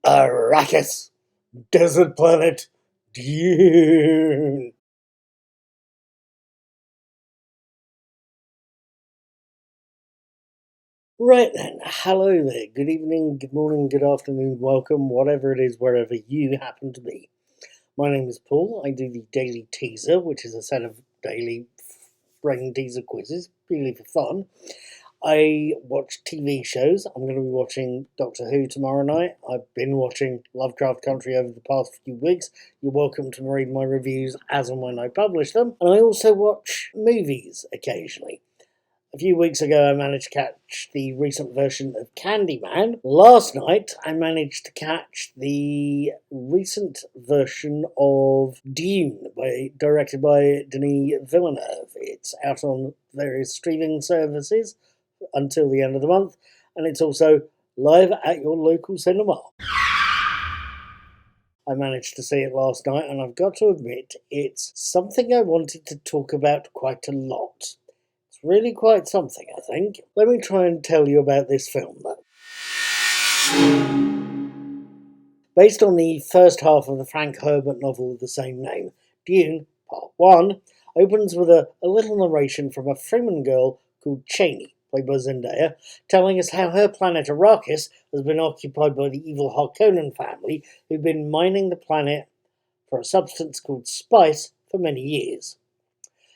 Arrakis, desert planet, Dune. Right then, hello there. Good evening, good morning, good afternoon, welcome, whatever it is, wherever you happen to be. My name is Paul. I do the daily teaser, which is a set of daily brain teaser quizzes, purely for fun. I watch TV shows. I'm going to be watching Doctor Who tomorrow night. I've been watching Lovecraft Country over the past few weeks. You're welcome to read my reviews as and when I publish them. And I also watch movies occasionally. A few weeks ago, I managed to catch the recent version of Candyman. Last night, I managed to catch the recent version of Dune, directed by Denis Villeneuve. It's out on various streaming services until the end of the month, and it's also live at your local cinema. I managed to see it last night, and I've got to admit, it's something I wanted to talk about quite a lot. It's really quite something, I think. Let me try and tell you about this film, though. Based on the first half of the Frank Herbert novel of the same name, Dune, Part 1, opens with a little narration from a Fremen girl called Cheney, played by Zendaya, telling us how her planet Arrakis has been occupied by the evil Harkonnen family who've been mining the planet for a substance called spice for many years.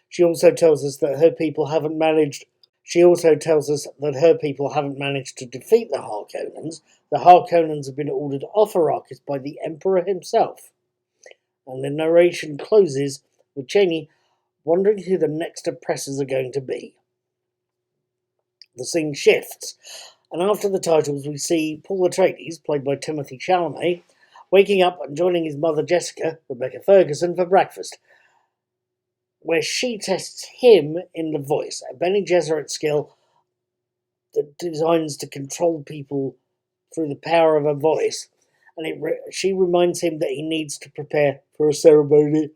She also tells us that her people haven't managed to defeat the Harkonnens. The Harkonnens have been ordered off Arrakis by the Emperor himself. And the narration closes with Cheney wondering who the next oppressors are going to be. The scene shifts, and after the titles we see Paul Atreides, played by Timothée Chalamet, waking up and joining his mother Jessica, Rebecca Ferguson, for breakfast, where she tests him in the voice, a Bene Gesserit skill that designs to control people through the power of a voice, and she reminds him that he needs to prepare for a ceremony.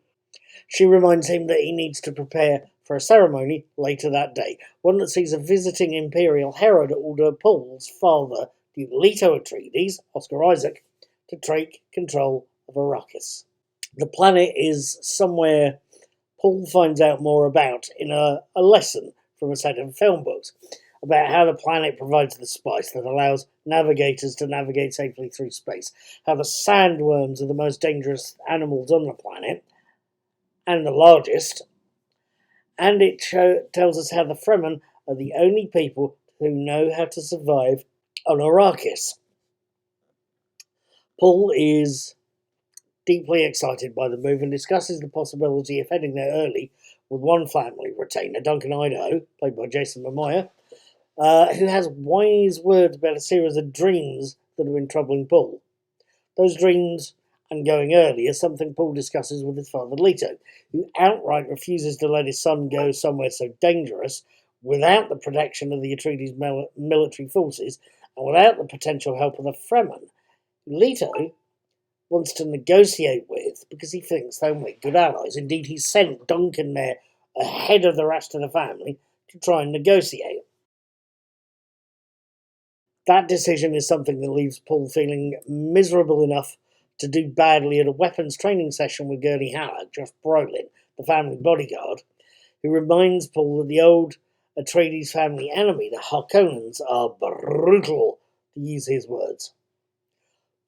Later that day, one that sees a visiting Imperial Herod order Paul's father, Duke Leto Atreides, Oscar Isaac, to take control of Arrakis. The planet is somewhere Paul finds out more about in a lesson from a set of film books about how the planet provides the spice that allows navigators to navigate safely through space, how the sandworms are the most dangerous animals on the planet, and the largest, and it tells us how the Fremen are the only people who know how to survive on Arrakis. Paul is deeply excited by the move and discusses the possibility of heading there early with one family retainer, Duncan Idaho, played by Jason Momoa, who has wise words about a series of dreams that have been troubling Paul. Those dreams and going early are something Paul discusses with his father Leto, who outright refuses to let his son go somewhere so dangerous without the protection of the Atreides military forces and without the potential help of the Fremen. Leto wants to negotiate with because he thinks they'll make good allies. Indeed, he sent Duncan there ahead of the rest of the family to try and negotiate. That decision is something that leaves Paul feeling miserable enough to do badly at a weapons training session with Gurney Halleck, Josh Brolin, the family bodyguard, who reminds Paul that the old Atreides family enemy, the Harkonnens, are brutal, to use his words.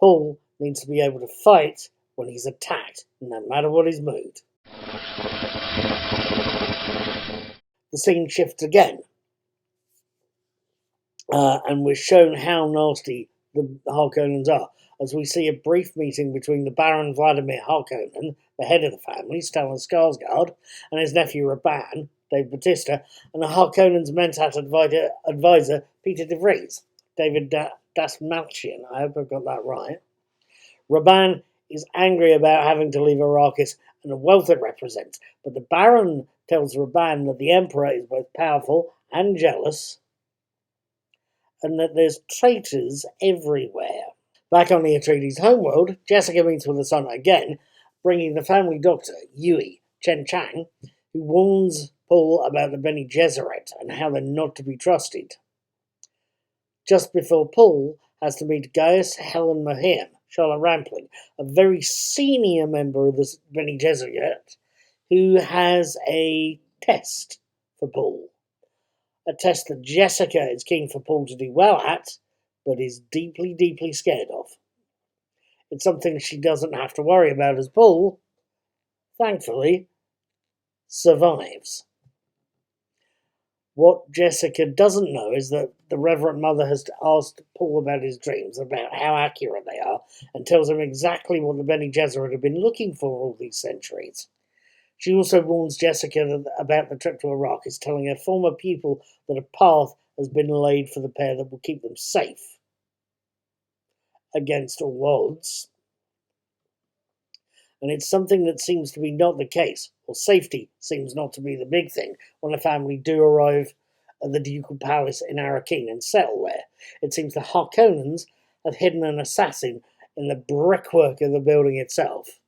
Paul needs to be able to fight when he's attacked, no matter what his mood. The scene shifts again, and we're shown how nasty the Harkonnens are, as we see a brief meeting between the Baron Vladimir Harkonnen, the head of the family, Stellan Skarsgård, and his nephew Rabban, Dave Bautista, and the Harkonnens' Mentat advisor, Peter de Vries, David Dastmalchian. I hope I've got that right. Rabban is angry about having to leave Arrakis and the wealth it represents, but the Baron tells Rabban that the Emperor is both powerful and jealous, and that there's traitors everywhere. Back on the Atreides homeworld, Jessica meets with her son again, bringing the family doctor, Yui Chen Chang, who warns Paul about the Bene Gesserit and how they're not to be trusted. Just before Paul has to meet Gaius Helen Moham, Charlotte Rampling, a very senior member of the Bene Gesserit, who has a test for Paul. A test that Jessica is keen for Paul to do well at, but is deeply, deeply scared of. It's something she doesn't have to worry about as Paul, thankfully, survives. What Jessica doesn't know is that the Reverend Mother has asked Paul about his dreams, about how accurate they are, and tells him exactly what the Bene Gesserit have been looking for all these centuries. She also warns Jessica about the trip to Iraq, is telling her former pupil that a path has been laid for the pair that will keep them safe against all odds. And it's something that seems to be not the case, or safety seems not to be the big thing, when the family do arrive at the Ducal Palace in Arrakeen and settle there. It seems the Harkonnens have hidden an assassin in the brickwork of the building itself.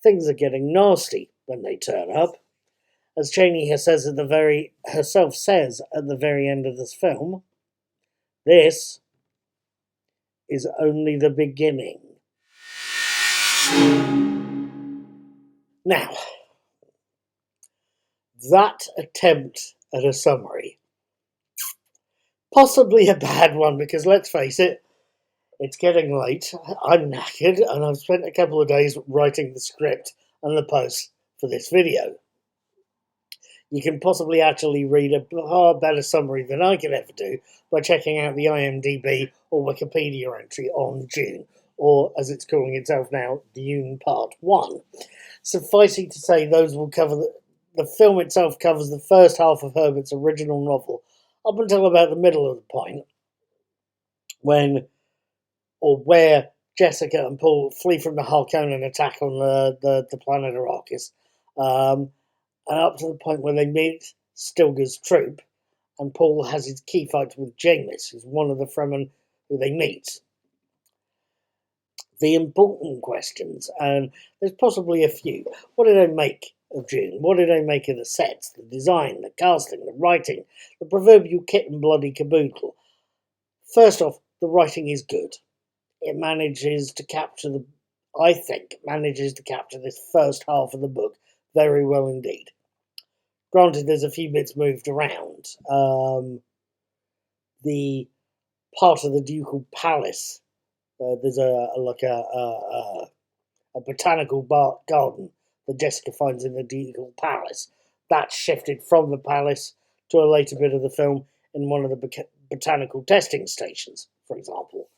Things are getting nasty when they turn up. As Cheney herself says at the very end of this film, this is only the beginning. Now, that attempt at a summary, possibly a bad one, because let's face it, it's getting late, I'm knackered, and I've spent a couple of days writing the script and the post for this video. You can possibly actually read a far better summary than I could ever do by checking out the IMDb or Wikipedia entry on Dune, or as it's calling itself now, Dune Part 1. Sufficing to say, those will cover the film itself covers the first half of Herbert's original novel, up until about the middle of the point, where Jessica and Paul flee from the Harkonnen attack on the planet Arrakis, and up to the point where they meet Stilgar's troop, and Paul has his key fight with Jamis, who's one of the Fremen who they meet. The important questions, and there's possibly a few. What did I make of Dune? What did I make of the sets, the design, the casting, the writing, the proverbial kit and bloody caboodle? First off, the writing is good. It manages to capture this first half of the book very well indeed. Granted, there's a few bits moved around. The part of the Ducal Palace, there's a botanical garden that Jessica finds in the Ducal Palace. That's shifted from the palace to a later bit of the film in one of the botanical testing stations, for example.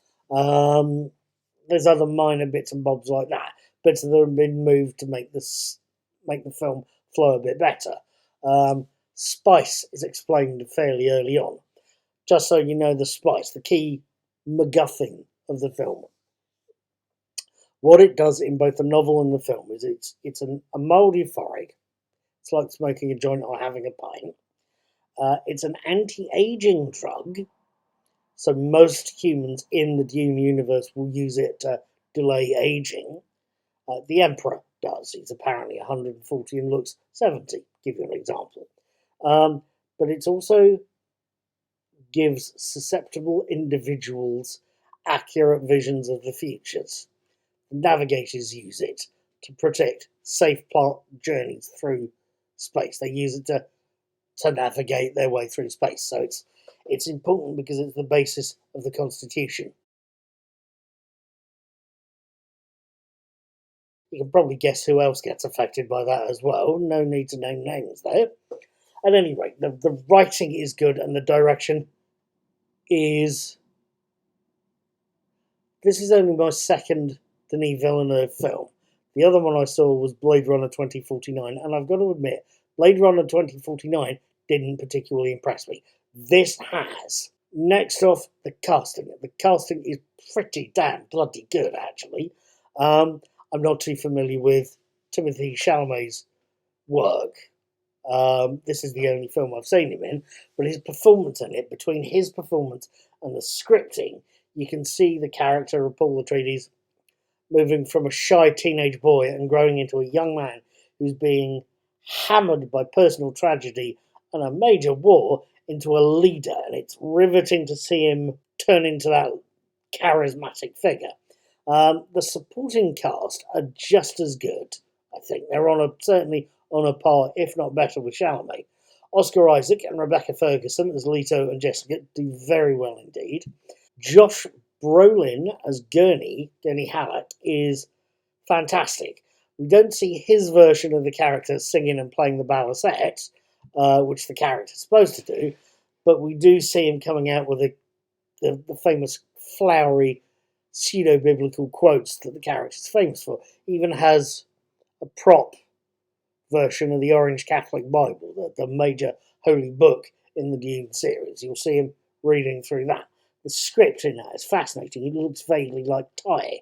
There's other minor bits and bobs like that, bits that have been moved to make the film flow a bit better. Spice is explained fairly early on. Just so you know, the spice, the key MacGuffin of the film. What it does in both the novel and the film is it's a mould euphoric. It's like smoking a joint or having a pint. It's an anti-aging drug, so most humans in the Dune universe will use it to delay aging. The Emperor does. He's apparently 140 and looks 70, give you an example. But it also gives susceptible individuals accurate visions of the futures. Navigators use it to predict safe journeys through space. They use it to navigate their way through space. So it's important because it's the basis of the Constitution. You can probably guess who else gets affected by that as well. No need to name names there. At any rate, the writing is good and the direction is... This is only my second Denis Villeneuve film. The other one I saw was Blade Runner 2049, and I've got to admit, Blade Runner 2049 didn't particularly impress me. This has. Next off, the casting. The casting is pretty damn bloody good, actually. I'm not too familiar with Timothée Chalamet's work. This is the only film I've seen him in, but his performance in it, between his performance and the scripting, you can see the character of Paul Atreides moving from a shy teenage boy and growing into a young man who's being hammered by personal tragedy and a major war into a leader, and it's riveting to see him turn into that charismatic figure. The supporting cast are just as good. I think they're certainly on a par, if not better, with Chalamet. Oscar Isaac and Rebecca Ferguson as Leto and Jessica do very well indeed. Josh Brolin as Gurney Halleck, is fantastic. We don't see his version of the character singing and playing the balisette, which the character's supposed to do, but we do see him coming out with the famous flowery pseudo-biblical quotes that the character's famous for. He even has a prop version of the Orange Catholic Bible, the major holy book in the Dune series. You'll see him reading through that. The script in that is fascinating. It looks vaguely like Thai.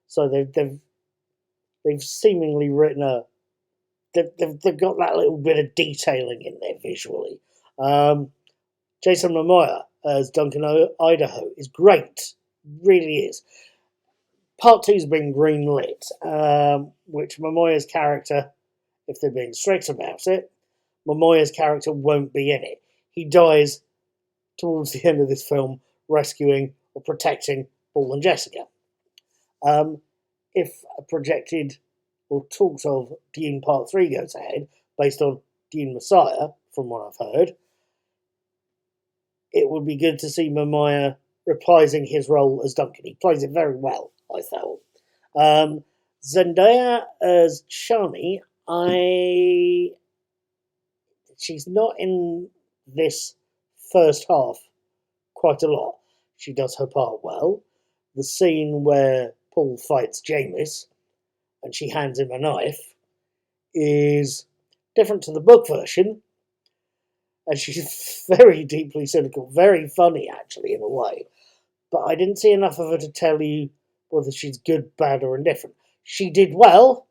So they've seemingly written they've got that little bit of detailing in there visually. Jason Momoa as Duncan Idaho is great, really is. Part 2's been greenlit, which Momoa's character, if they're being strict about it, Momoa's character won't be in it. He dies towards the end of this film rescuing or protecting Paul and Jessica. If a projected or talks of Dune Part 3 goes ahead, based on Dune Messiah, from what I've heard, it would be good to see Momoa reprising his role as Duncan. He plays it very well, I felt. Zendaya as Chani, she's not in this first half quite a lot. She does her part well. The scene where Paul fights Jamis and she hands him a knife is different to the book version, and she's very deeply cynical, very funny actually in a way, but I didn't see enough of her to tell you whether she's good, bad or indifferent. She did well.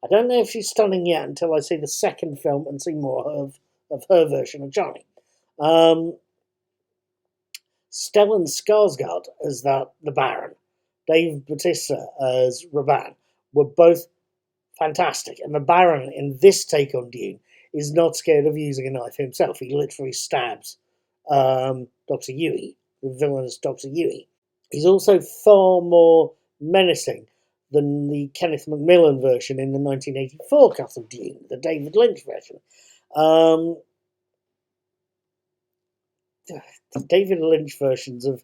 I don't know if she's stunning yet until I see the second film and see more of her version of Johnny. Stellan Skarsgård as the Baron, Dave Bautista as Raban were both fantastic. And the Baron in this take on Dune is not scared of using a knife himself. He literally stabs Dr. Yui, the villainous Dr. Yui. He's also far more menacing than the Kenneth Macmillan version in the 1984 cut of Dune, the David Lynch version. The David Lynch versions of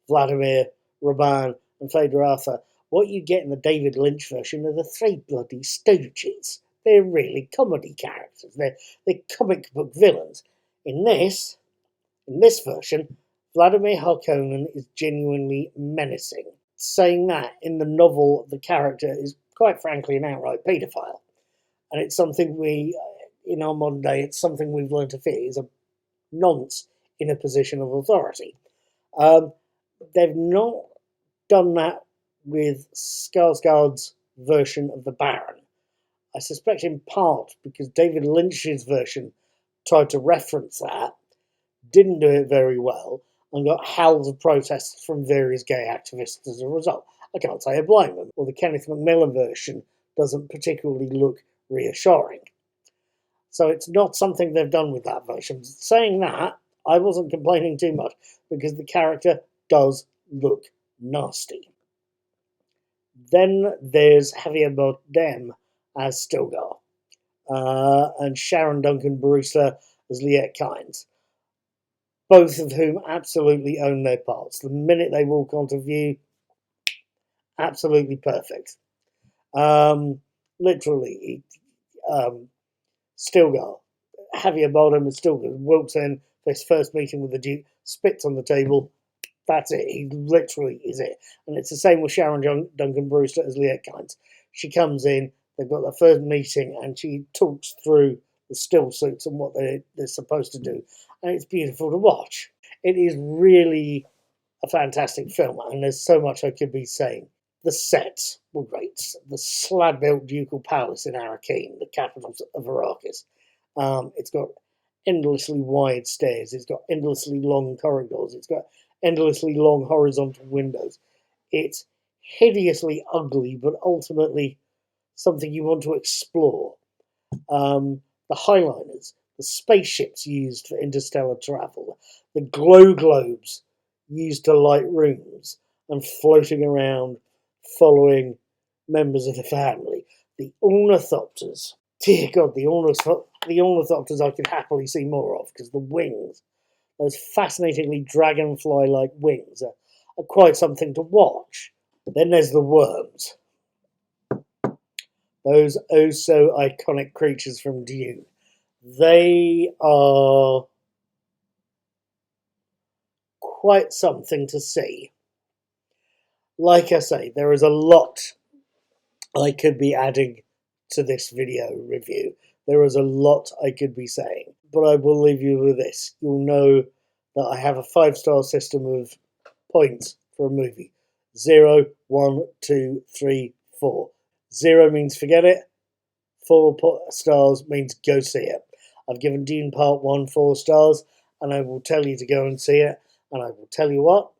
Vladimir, Raban, and Feyd-Rautha, what you get in the David Lynch version are the three bloody stooges. They're really comedy characters. They're comic book villains. In this version, Vladimir Harkonnen is genuinely menacing. Saying that, in the novel, the character is quite frankly an outright paedophile. And it's something in our modern day, it's something we've learned to fear. He's a nonce in a position of authority. They've not done that with Skarsgård's version of the Baron. I suspect in part because David Lynch's version tried to reference that, didn't do it very well, and got howls of protests from various gay activists as a result. I can't say I blame them. Or the Kenneth Macmillan version doesn't particularly look reassuring. So it's not something they've done with that version. Saying that, I wasn't complaining too much because the character does look nasty. Then there's Javier Bardem as Stilgar, and Sharon Duncan Brewster as Liette Kynes, both of whom absolutely own their parts. The minute they walk onto view, absolutely perfect. Literally, Stilgar, Javier Bardem as Stilgar walks in for his first meeting with the Duke, spits on the table. That's it. He literally is it. And it's the same with Sharon Duncan Brewster as Liette Kynes. She comes in, they've got their first meeting, and she talks through the still suits and what they're supposed to do. And it's beautiful to watch. It is really a fantastic film, and there's so much I could be saying. The sets were great. The slab-built ducal palace in Arrakeen, the capital of Arrakis. It's got endlessly wide stairs. It's got endlessly long corridors. It's got endlessly long horizontal windows. It's hideously ugly, but ultimately something you want to explore. The highliners, the spaceships used for interstellar travel, the glow globes used to light rooms and floating around following members of the family. The ornithopters. Dear God, the ornithopters I could happily see more of, because the wings, those fascinatingly dragonfly-like wings, are quite something to watch. Then there's the worms. Those oh so iconic creatures from Dune. They are quite something to see. Like I say, there is a lot I could be adding to this video review. There is a lot I could be saying, but I will leave you with this. You'll know that I have a 5-star system of points for a movie. 0, 1, 2, 3, 4. 0 means forget it. 4 stars means go see it. I've given Dune Part 1 4 stars, and I will tell you to go and see it. And I will tell you what,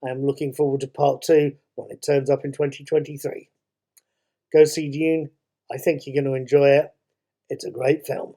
I am looking forward to Part 2 when it turns up in 2023. Go see Dune. I think you're going to enjoy it. It's a great film.